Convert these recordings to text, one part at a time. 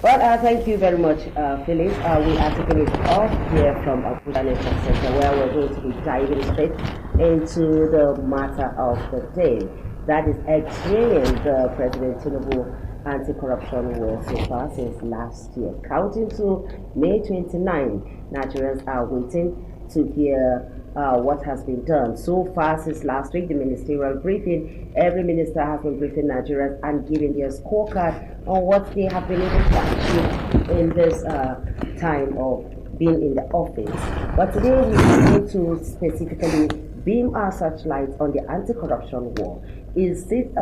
Well, thank you very much, Phyllis. We are taking it off here from Abuja Network Center, where we're going to be diving straight into the matter of the day. That is extreme the President Tinubu anti-corruption war so far since last year. Counting to May 29, Nigerians are waiting to hear what has been done. So far since last week, the ministerial briefing, every minister has been briefing Nigerians and giving their scorecard on what they have been able to achieve in this time of being in the office. But today we are going to specifically beam our searchlight on the anti-corruption war. Is it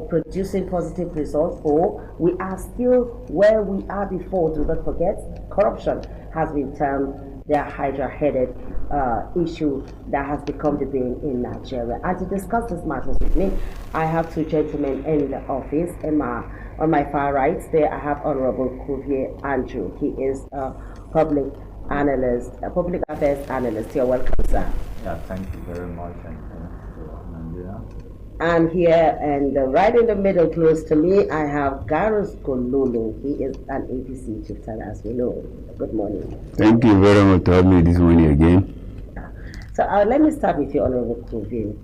producing positive results, or we are still where we are before? Do not forget, corruption has been termed the hydra-headed issue that has become the bane in Nigeria. And to discuss this matters with me, I have two gentlemen in the office. On my far right, there I have Honorable Kuvier Andrew. He is a public analyst, a public affairs analyst. You're welcome, sir. Yeah, thank you very much, and thanks to Nigeria. And here, and right in the middle, close to me, I have Garus Golulu. He is an APC chieftain, as we know. Good morning. Thank you very much for having me this morning again. So let me start with you, Honorable Kuvin.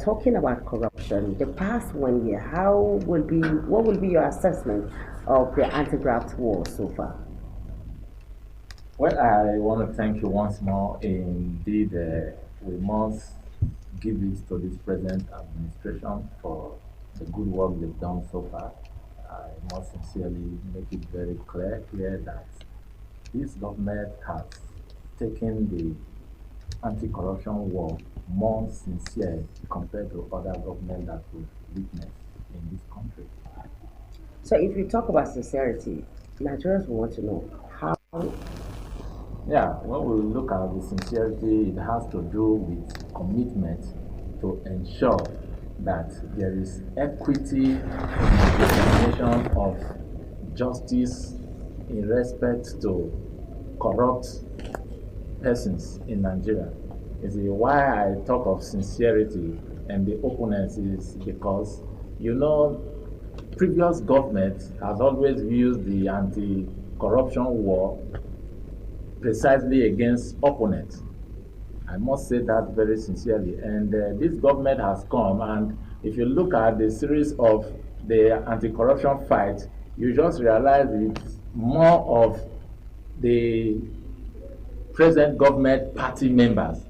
Talking about corruption, the past 1 year, what will be your assessment of the anti-graft war so far? Well, I want to thank you once more. Indeed, we must give it to this present administration for the good work they've done so far. I must sincerely make it very clear that this government has taken the anti-corruption war more sincere compared to other governments that we've witnessed in this country. So if you talk about sincerity, Nigerians want to know how. Yeah, when we look at the sincerity, it has to do with commitment to ensure that there is equity in the definition of justice in respect to corrupt persons in Nigeria. You see, why I talk of sincerity and the openness is because, previous government has always used the anti-corruption war precisely against opponents. I must say that very sincerely. And this government has come, and if you look at the series of the anti-corruption fight, you just realize it's more of the present government party members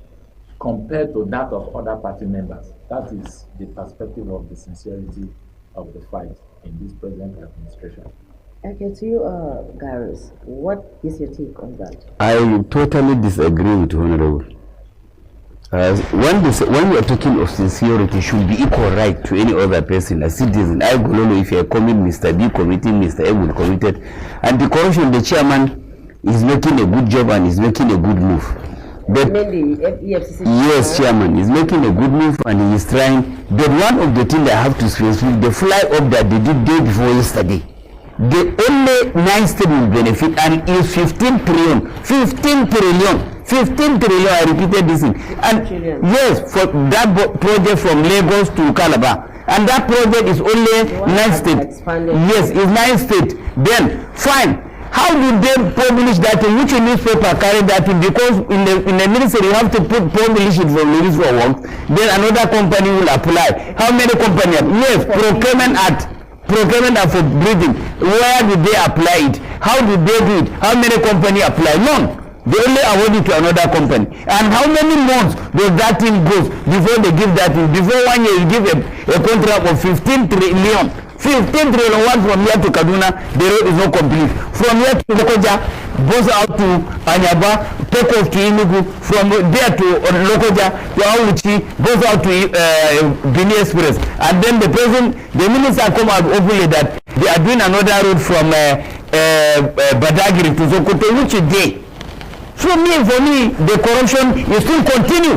compared to that of other party members. That is the perspective of the sincerity of the fight in this present administration. Okay, to you, Garus, what is your take on that? I totally disagree with Honorable. When we are talking of sincerity, it should be equal right to any other person, a citizen. I don't know if you are committed, Mr. B committed, Mr. A will committed. And the corruption, the chairman is making a good job and is making a good move. But yes, chairman is making a good move and he is trying. But one of the things I have to specify, the fly up that they did day before yesterday. The only 9 states will benefit, and is 15 trillion. 15 trillion. 15 trillion, I repeated this thing. And yes, for that project from Lagos to Calabar. And that project is only 9 states. Yes, it's 9 states. Then, fine. How do they publish that in which newspaper carry that in? Because in the ministry you have to publish it from Ministry of Works. Then another company will apply. How many companies? Yes, procurement are for breathing. Where did they apply it? How did they do it? How many companies apply? None. They only award it to another company. And how many months does that thing go before they give that thing? Before 1 year you give a contract of 15 trillion. 15 trillion one from here to Kaduna, the road is not complete. From here to Lokoja, goes out to Anyaba, take off to Tinubu. From there to Lokoja to Auchi, goes out to Bini Express. And then the minister come out openly that they are doing another road from Badagiri to Sokoto, which day. So for me, the corruption will still continue.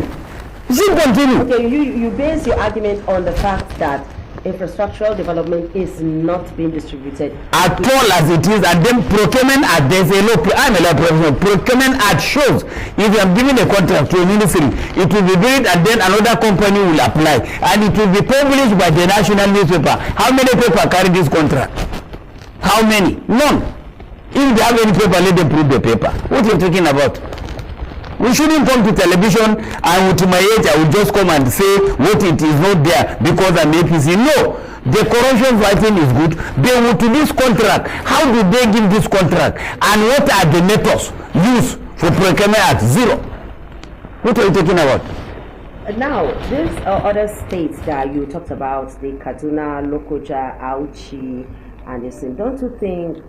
Okay, you base your argument on the fact that infrastructural development is not being distributed at all as it is, and then procurement act, there's a law, I'm a law professional, procurement act shows if you are giving a contract to a ministry, it will be built and then another company will apply and it will be published by the national newspaper. How many people carry this contract? How many? None. If they have any paper, let them prove the paper. What are you talking about? We shouldn't come to television and with my age I will just come and say what it is not there because I'm APC. No. The corruption fighting is good. They will to this contract. How do they give this contract? And what are the methods used for procurement act? Zero. What are you talking about? Now, these other states that you talked about, the Kaduna, Lokoja, Auchi, and the same, don't you think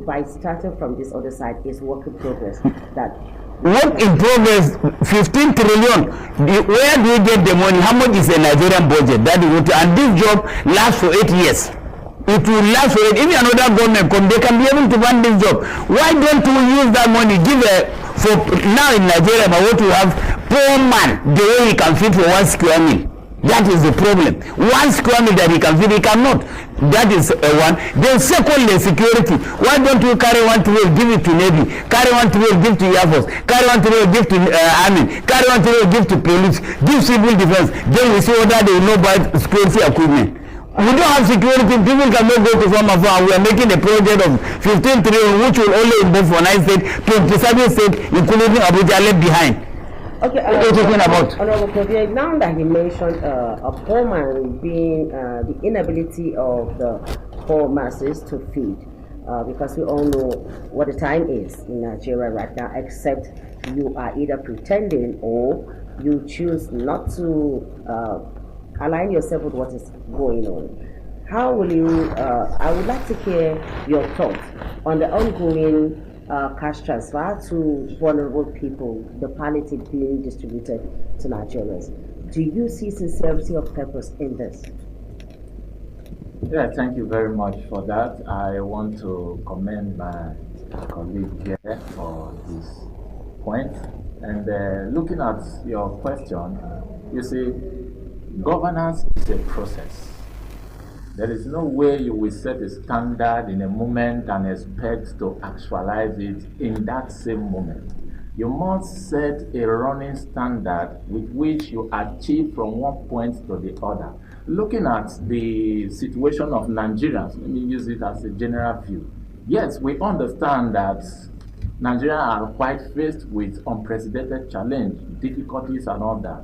by starting from this other side is work in progress? That work in progress, 15 trillion. Where do you get the money? How much is a Nigerian budget? That is what, and this job lasts for 8 years. It will last for it. If another government come, they can be able to fund this job. Why don't we use that money? Give for now in Nigeria, but what we have, poor man, the way he can fit for 1 square meal. That is the problem. 1 square meal that he can fit, he cannot. That is one. Then secondly, security. Why don't we carry 1 trillion, give it to Navy, carry 1 trillion, give to Air Force, carry 1 trillion, give to Army, carry 1 trillion, give to police, give civil defense. Then we see whether they will not buy security equipment. We don't have security, people cannot go to farm and we are making a project of 15 trillion which will only involve for 9 states, 27 states, including Abuja left behind. Okay, what are you talking about? Honorable Kofi, now that he mentioned a poor man being the inability of the poor masses to feed, because we all know what the time is in Nigeria right now, except you are either pretending or you choose not to align yourself with what is going on. How will you, I would like to hear your thoughts on the ongoing cash transfer to vulnerable people, the palliative being distributed to Nigerians. Do you see sincerity of purpose in this? Yeah, thank you very much for that. I want to commend my colleague here for his point. And looking at your question, you see, governance is a process. There is no way you will set a standard in a moment and expect to actualize it in that same moment. You must set a running standard with which you achieve from one point to the other. Looking at the situation of Nigerians, let me use it as a general view. Yes, we understand that Nigerians are quite faced with unprecedented challenge, difficulties and all that.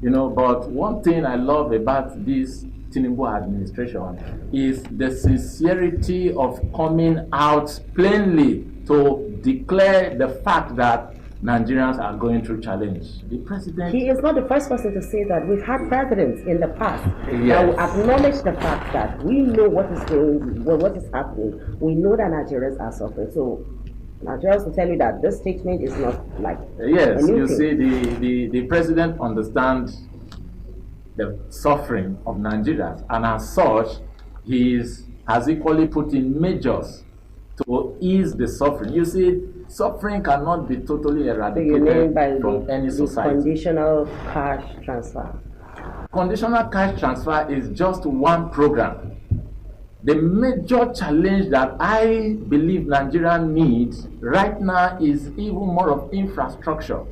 You know, but one thing I love about this Tinubu administration is the sincerity of coming out plainly to declare the fact that Nigerians are going through challenge. The president... He is not the first person to say that. We've had presidents in the past yes. that will acknowledge the fact that we know what is going, what is happening. We know that Nigerians are suffering. So Nigerians will tell you that this statement is not like yes, you thing. See, the president understands the suffering of Nigerians, and as such, he has equally put in measures to ease the suffering. You see, suffering cannot be totally eradicated from any society. Conditional cash transfer. Conditional cash transfer is just one program. The major challenge that I believe Nigeria needs right now is even more of infrastructure.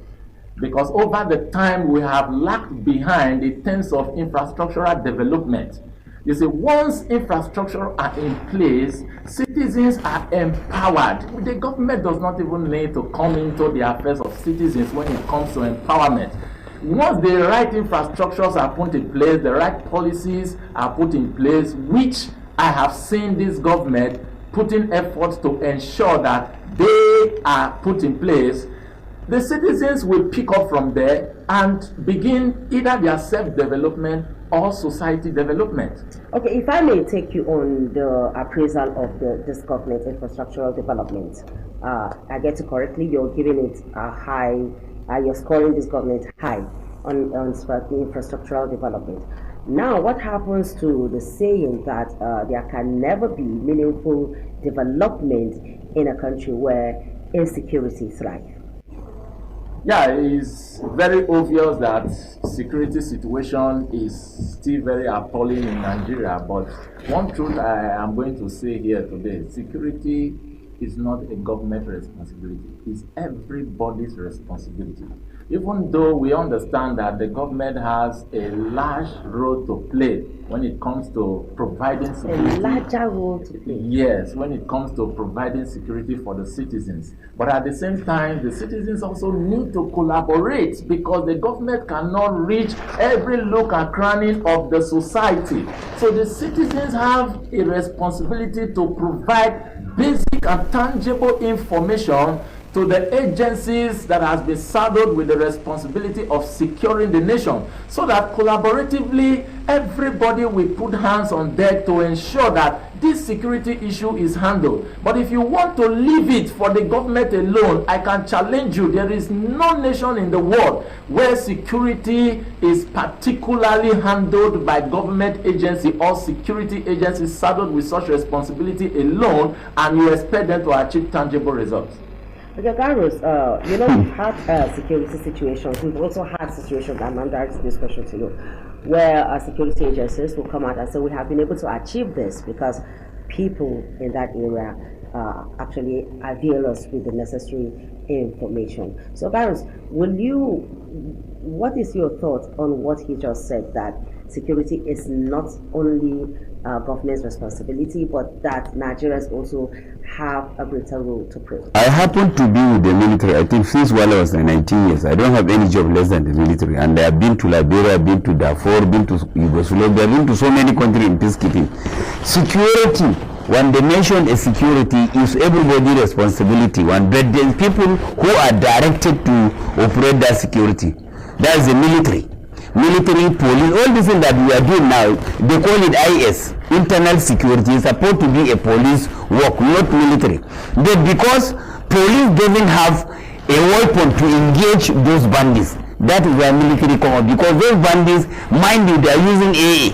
Because over the time we have lagged behind in terms of infrastructural development. You see, once infrastructure are in place, citizens are empowered. The government does not even need to come into the affairs of citizens when it comes to empowerment. Once the right infrastructures are put in place, the right policies are put in place, which I have seen this government putting efforts to ensure that they are put in place, the citizens will pick up from there and begin either their self-development or society development. Okay, if I may take you on the appraisal of this government infrastructural development, I get it correctly, you're giving it a high, you're scoring this government high on infrastructural development. Now, what happens to the saying that there can never be meaningful development in a country where insecurity thrives? Yeah, it's very obvious that security situation is still very appalling in Nigeria, but one truth I am going to say here today, security is not a government responsibility, it's everybody's responsibility. even though we understand that the government has a large role to play when it comes to providing security. A larger role to play. Yes, when it comes to providing security for the citizens. But at the same time, the citizens also need to collaborate, because the government cannot reach every nook and cranny of the society. So the citizens have a responsibility to provide basic and tangible information to the agencies that has been saddled with the responsibility of securing the nation, so that collaboratively everybody will put hands on deck to ensure that this security issue is handled. But if you want to leave it for the government alone, I can challenge you. There is no nation in the world where security is particularly handled by government agency or security agencies saddled with such responsibility alone, and you expect them to achieve tangible results. Okay, Garros, we've had security situations. We've also had situations, and I'm directing this question to you, where security agencies will come out and say, we have been able to achieve this because people in that area actually avail us with the necessary information. So, Garros, what is your thought on what he just said, that security is not only government's responsibility, but that Nigerians also have a greater role to play? I happen to be with the military, I think, since while I was 19 years. I don't have any job less than the military. And I have been to Liberia, been to Darfur, been to Yugoslavia, been to so many countries in peacekeeping. Security, when the nation is security, is everybody's responsibility. But the people who are directed to operate that security, that is the military. Military, police, all this thing that we are doing now, they call it IS, internal security. It's supposed to be a police work, not military. But because police doesn't have a weapon to engage those bandits, that is where military come out. Because those bandits, mind you, they are using AA,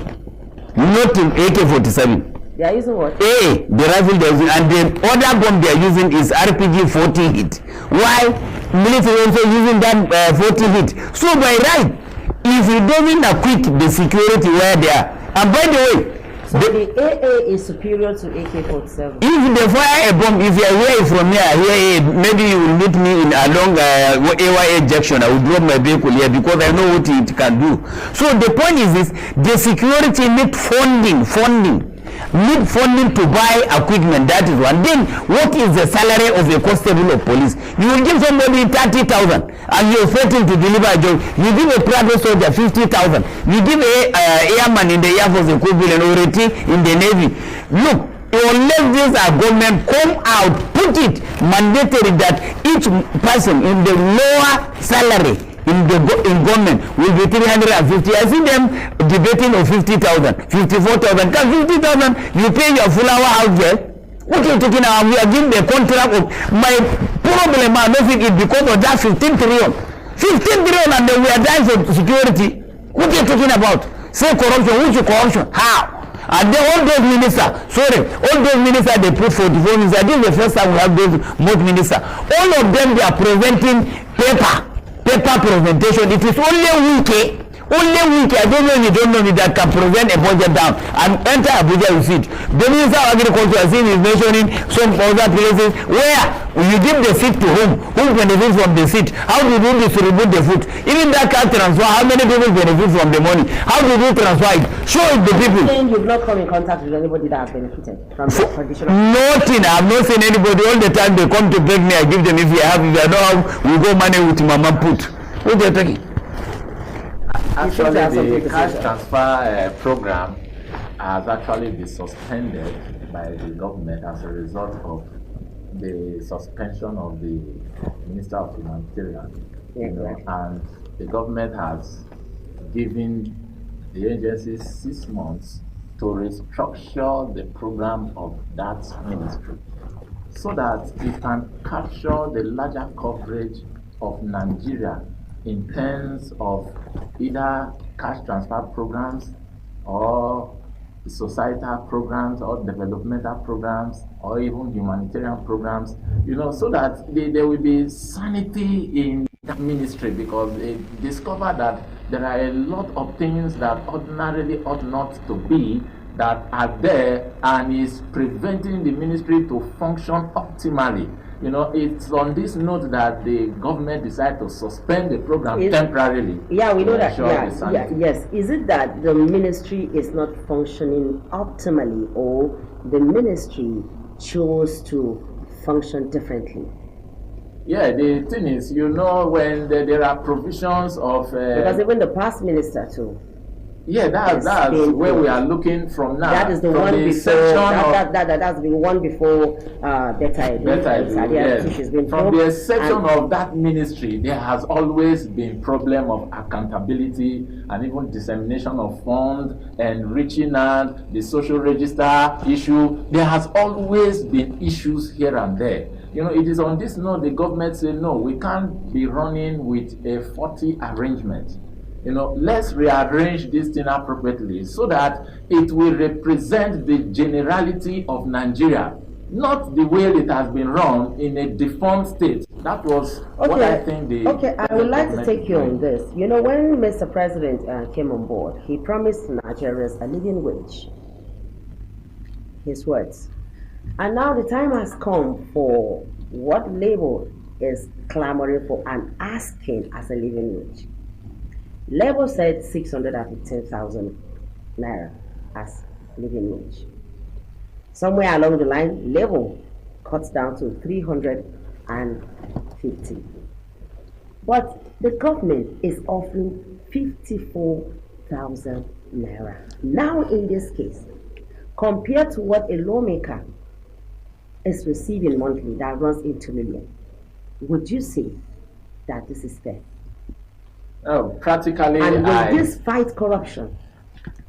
not AK-47. They are using what? AA, the rifle they are using, and the other bomb they are using is RPG 40 hit. Why? Military also using that 40 hit. So by right, if you don't equip the security where they are, and by the way, so the AA is superior to AK-47. If they fire a bomb, if you are away from here, maybe you will meet me in along AYA junction. I will drop my vehicle here because I know what it can do. So the point is this: the security need funding. Need funding to buy equipment. That is one. Then what is the salary of a constable of police? You will give somebody 30,000 and you expect him to deliver a job. You give a private soldier 50,000. You give a airman in the Air Force equivalent, or a T in the Navy. Look, unless these are government, come out, put it mandatory that each person in the lower salary in government will be 350. I see them debating of 50,000, 54,000. Because 50,000, you pay your full hour out there. What are you talking about? We are giving the contract of my problem. I don't think it's because of that 15 trillion. 15 trillion, and then we are dying for security. What are you talking about? Say corruption. Which corruption? How? And then all those ministers, they put 44 ministers. This is the first time we have those most ministers. All of them, they are presenting paper presentation. It is only wiki. I don't know if you don't know me, that can present a budget down and enter Abuja with it. The Minister of Agriculture, I think, is mentioning some other places where you give the seat to whom benefits from the seat. How do you distribute the food? Even that can transfer, how many people benefit from the money? How do you transfer it? Show it the people. You've not come in contact with anybody that has benefited from the traditional? Nothing. I have not seen anybody. All the time they come to beg me, I give them. If I don't have, we go money with Mama put. What are you talking? Actually, the cash transfer program has actually been suspended by the government as a result of the suspension of the Minister of Humanitarian. And the government has given the agency 6 months to restructure the program of that ministry so that it can capture the larger coverage of Nigeria in terms of either cash transfer programs or societal programs or developmental programs or even humanitarian programs, so that there will be sanity in that ministry, because they discover that there are a lot of things that ordinarily ought not to be that are there and is preventing the ministry to function optimally. You know, it's on this note that the government decided to suspend the program temporarily. Yeah, we know that. Yes. Is it that the ministry is not functioning optimally, or the ministry chose to function differently? Yeah, the thing is, you know, when there are provisions of because even the past minister too. Yeah, that's where we are looking from now. That is the one before. That's the one before Better Edu. Yes. From the exception of that ministry, there has always been problem of accountability and even dissemination of funds and reaching out, the social register issue. There has always been issues here and there. You know, it is on this note the government said, no, we can't be running with a 40 arrangement. You know, let's rearrange this thing appropriately so that it will represent the generality of Nigeria, not the way it has been run in a deformed state. That was what I think the... Okay, I would like to take you on this. You know, when Mr. President came on board, he promised Nigerians a living wage. His words. And now the time has come for what Labour is clamoring for and asking as a living wage. Labour said 615,000 naira as living wage. Somewhere along the line, Labour cuts down to 350. But the government is offering 54,000 naira. Now in this case, compared to what a lawmaker is receiving monthly that runs into million, would you say that this is fair? Oh, practically, and will this fight corruption?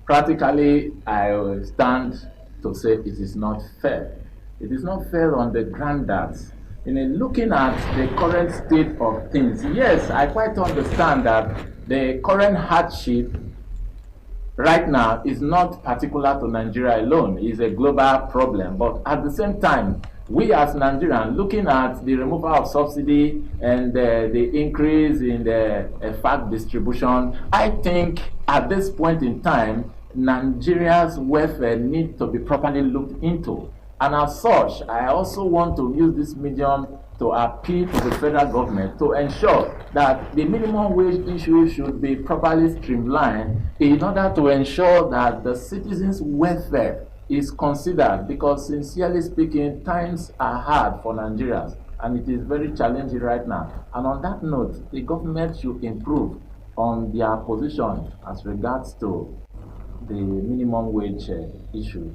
Practically, I will stand to say it is not fair. It is not fair on the ground that, looking at the current state of things, yes, I quite understand that the current hardship right now is not particular to Nigeria alone. It's a global problem. But at the same time, we as Nigerians, looking at the removal of subsidy and the increase in the FAC distribution, I think at this point in time, Nigeria's welfare needs to be properly looked into. And as such, I also want to use this medium to appeal to the federal government to ensure that the minimum wage issue should be properly streamlined in order to ensure that the citizens' welfare is considered, because sincerely speaking, times are hard for Nigerians and it is very challenging right now. And on that note, the government should improve on their position as regards to the minimum wage issue.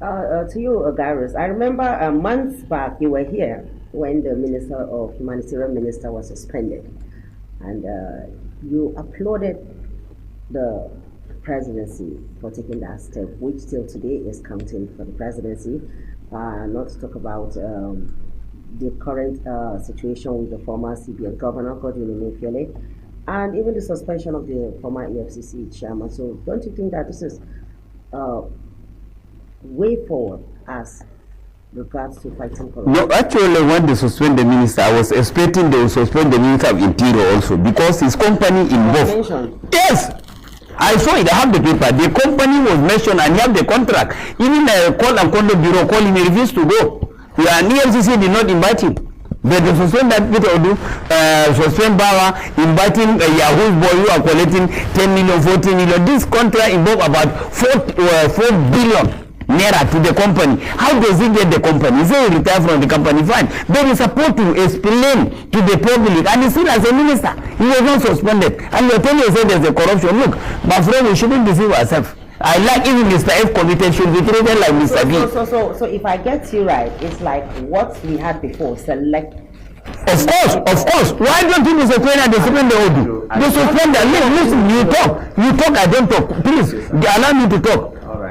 To you, Gareth, I remember months back you were here when the Minister of Humanitarian Minister was suspended, and you applauded the presidency for taking that step, which still today is counting for the presidency. Not to talk about the current situation with the former CBN governor, Godwin Emefiele, and even the suspension of the former EFCC chairman. So don't you think that this is way forward as regards to fighting corruption? No, actually, when they suspend the minister, I was expecting they will suspend the Minister of Interior also, because his company involved. Yes! I saw it, I have the paper. The company was mentioned and he have the contract. Even the call and conduct bureau called him, he refused to go. And EFCC did not invite him. But they suspend that bit or do, suspend Bawa, inviting Yahoo's boy who are collecting 10 million, 14 million. This contract involved about 4 billion naira to the company. How does he get the company? He said he retired from the company, fine. But he's supposed to explain to the public, and he's still as a minister. He was not suspended. And you're telling us there's a corruption. Look, my friend, we shouldn't deceive ourselves. I like even Mr. F committed should be treated like Mr. B. So if I get you right, it's like what we had before, select. Of course. Why don't you suspend and they suspend the Odu? They suspend them. Listen, you talk, I don't talk. Please, allow me to talk.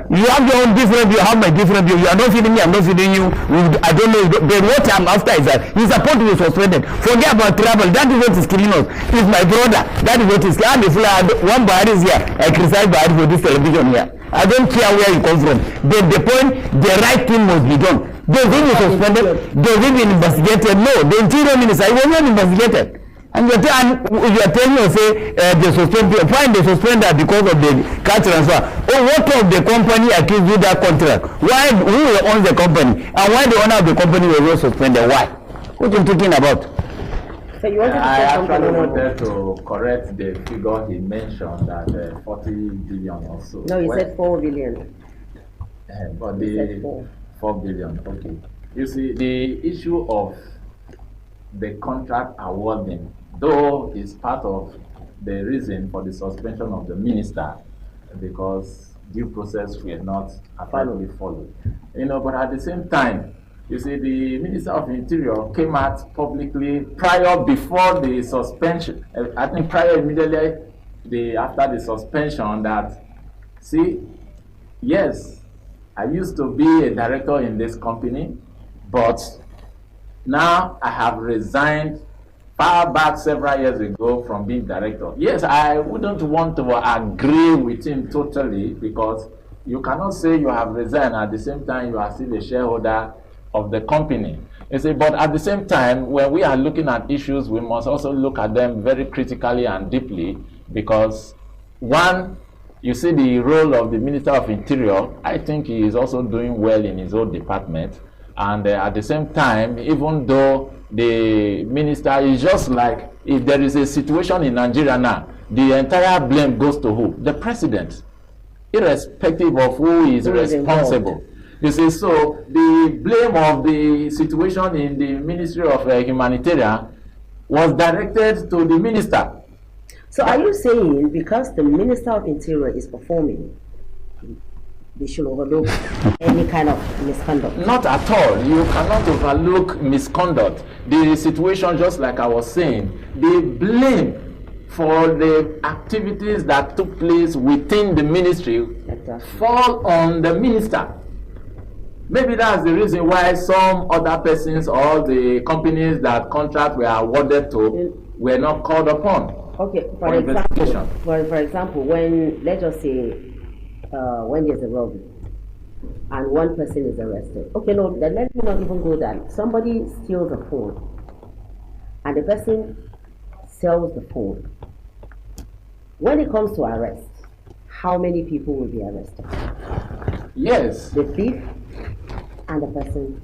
You have your own different view, I have my different view. You are not feeding me, I'm not feeding you. I don't know. But what I'm after is that he's supposed to be suspended. Forget about travel. That is what is killing us. He's my brother. That is what is killing us. One Bahari is here. I criticize Bahari for this television here. I don't care where you come from. But the point, the right thing must be done. Does he be suspended? Does he be investigated? No. The Interior Minister, he was not investigated. And you are telling us, they suspend people. Fine, they suspend that because of the cash transfer. Oh, what of the company accused you that contract? Who owns the company? And why the owner of the company was not suspended? Why? What are you talking about? So you wanted to I say actually something? wanted to correct the figure he mentioned, that 40 billion or so. No, you said 4 billion. But You said the 4. 4 billion, okay. You see, the issue of the contract awarding, though, is part of the reason for the suspension of the minister, because due process were not apparently followed. But at the same time, you see, the Minister of Interior came out publicly before the suspension, I think prior immediately after the suspension, that, see, yes, I used to be a director in this company, but now I have resigned far back several years ago from being director. Yes, I wouldn't want to agree with him totally, because you cannot say you have resigned at the same time you are still a shareholder of the company. You see, but at the same time, when we are looking at issues, we must also look at them very critically and deeply, because one, you see the role of the Minister of Interior. I think he is also doing well in his own department. And at the same time, even though the minister is just like, if there is a situation in Nigeria now, the entire blame goes to who? The president, irrespective of who is responsible. You see, so the blame of the situation in the Ministry of Humanitarian was directed to the minister. So are you saying because the Minister of Interior is performing, they should overlook any kind of misconduct? Not at all. You cannot overlook misconduct. The situation, just like I was saying, the blame for the activities that took place within the ministry fall on the minister. Maybe that's the reason why some other persons or the companies that contracts were awarded to were not called upon. Okay, for example, when, let's just say, when there's a robbery and one person is arrested. Okay, no, let me not even go there. Somebody steals a phone and the person sells the phone. When it comes to arrest, how many people will be arrested? Yes. The thief and the person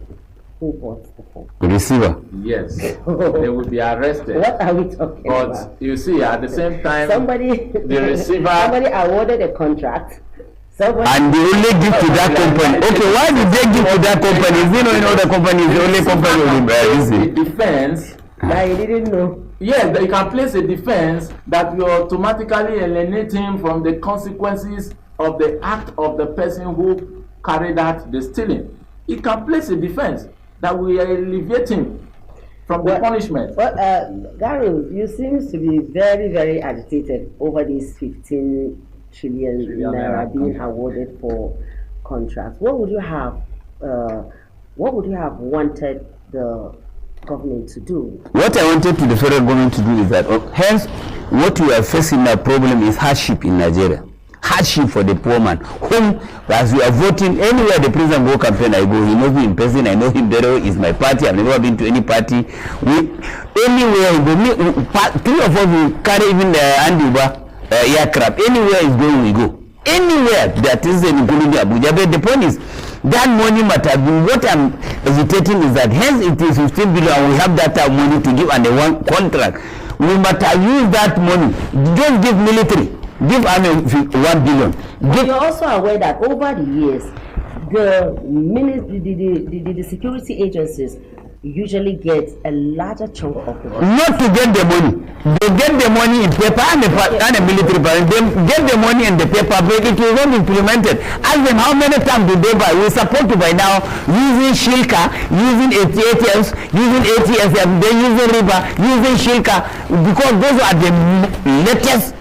who bought the phone. The receiver. Yes. They will be arrested. What are we talking about? But you see, at the same time, the receiver. Somebody awarded a contract. And they only give to that company. Okay, why did they give to that company? Is there no other company? Is the only company will be the defense. That you didn't know. Yes, you can place a defense that you automatically alienate him from the consequences of the act of the person who carried out the stealing. It can place a defense that will alleviate him from the punishment. Well, Gary, you seem to be very, very agitated over these 15 trillion naira being awarded for contracts. What would you have? What would you have wanted the government to do? What I wanted to the federal government to do is that, hence, what we are facing now problem is hardship in Nigeria. Hardship for the poor man, whom, as we are voting, anywhere the president go campaign, I go, he knows me in person, I know him very well, he's my party, I've never been to any party. Anywhere, three of us will carry even the Anduba aircraft, anywhere is going, we go. Anywhere that is including Abuja. But the point is, that money might have been, what I'm hesitating is that hence it is 15 billion and we have that money to give and a one contract. We might have used that money, just give military. Give army 1 billion. But you're also aware that over the years, the security agencies usually get a larger chunk of the money. Not to get the money. They get the money in paper and a military party. They get the money in the paper, but it will not be implemented. Ask them how many times do they buy? We're supposed to buy now using Shilka, using ATMs, using ATSM, then using Riba, using Shilka, because those are the latest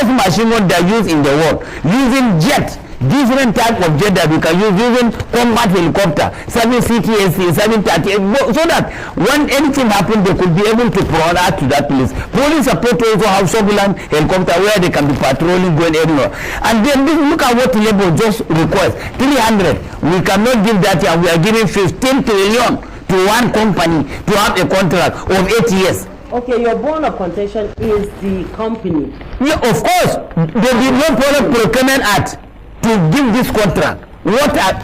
machine they are used in the world, using jet, different type of jet that we can use, using combat helicopter, 7 CTSC, 730, so that when anything happens, they could be able to prowl to that place. Police support also have surveillance helicopter where they can be patrolling, going anywhere. And then look at what Labour just requires, 300. We cannot give that here. We are giving 15 trillion to one company to have a contract of 8 years. Okay, your bone of contention is the company. Yeah, of course. There is no Product Procurement Act to give this contract.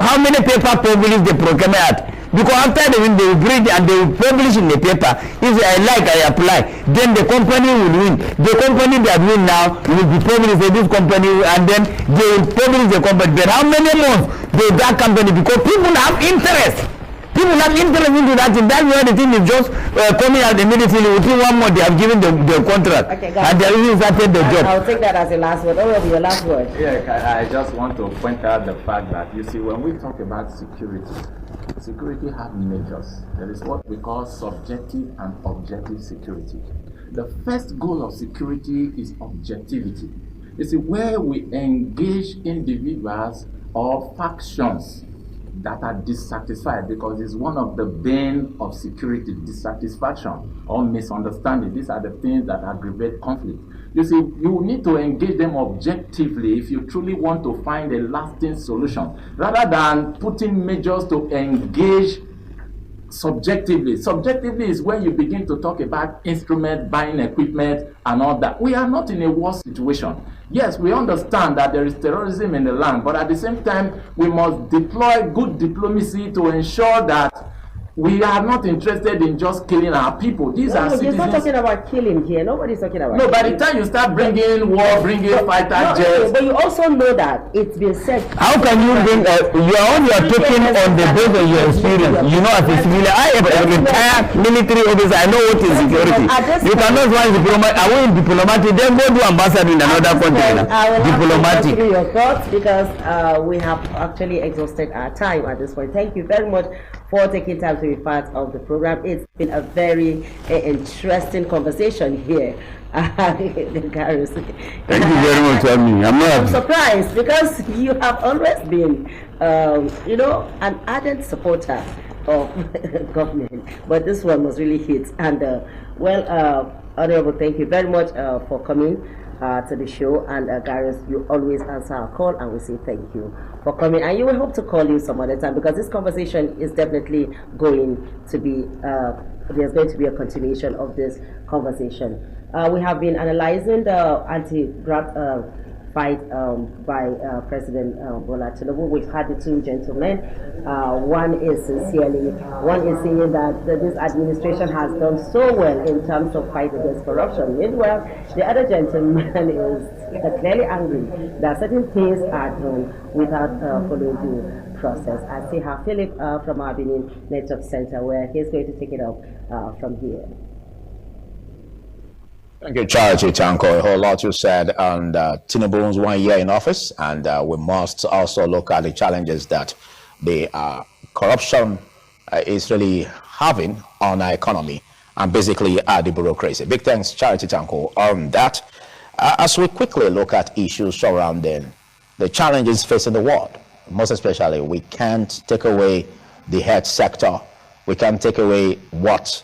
How many paper published the Procurement Act? Because after they win, they will bring and they will publish in the paper. If I like, I apply. Then the company will win. The company that win now will be published in this company, and then they will publish the company. But how many months does that company? Because people have interest. People have interest into that thing. That's why the thing is just coming out immediately. Within 1 month, they have given the contract. Okay, and they even started the job. I'll take that as your last word. What will be your last word? Yeah, I just want to point out the fact that, you see, when we talk about security, security have natures. There is what we call subjective and objective security. The first goal of security is objectivity. You see, where we engage individuals or factions that are dissatisfied, because it's one of the bane of security, dissatisfaction or misunderstanding. These are the things that aggravate conflict. You see, you need to engage them objectively if you truly want to find a lasting solution, rather than putting measures to engage subjectively. Subjectively is when you begin to talk about instruments, buying equipment, and all that. We are not in a war situation. Yes, we understand that there is terrorism in the land, but at the same time, we must deploy good diplomacy to ensure that we are not interested in just killing our people. These are citizens. He's not talking about killing here. Nobody's talking about No, killing. by the time you start bringing war, bringing fighter jets. But you also know that it's been said. How can you bring you are talking on the base of your experience? You know, as a civilian, I am a retired military officer. I know what is security. You cannot run diplomat. I want diplomatic. Then go do ambassador in another country. I will Diplomatic. have to your thoughts, because we have actually exhausted our time at this point. Thank you very much for taking time to be part of the program. It's been a very interesting conversation here. Thank you very much for me. I'm surprised, because you have always been, an ardent supporter of government, but this one was really hit. And Honorable, thank you very much for coming to the show. And Gareth, you always answer our call, and we say thank you for coming. And you will hope to call you some other time, because this conversation is definitely going to be, there's going to be a continuation of this conversation. We have been analyzing the anti-graft fight by President Bola Tinubu. We've had the two gentlemen. One is saying that this administration has done so well in terms of fight against corruption. Meanwhile, the other gentleman is clearly angry that certain things are done without following due process. I see how Philip from our Benin Network Center, where he's going to take it up from here. Thank you, Charity Tanko. A whole lot you said on Tinubu's 1 year in office, and we must also look at the challenges that the corruption is really having on our economy and basically the bureaucracy. Big thanks, Charity Tanko, on that. As we quickly look at issues surrounding the challenges facing the world, most especially, we can't take away the health sector. We can't take away what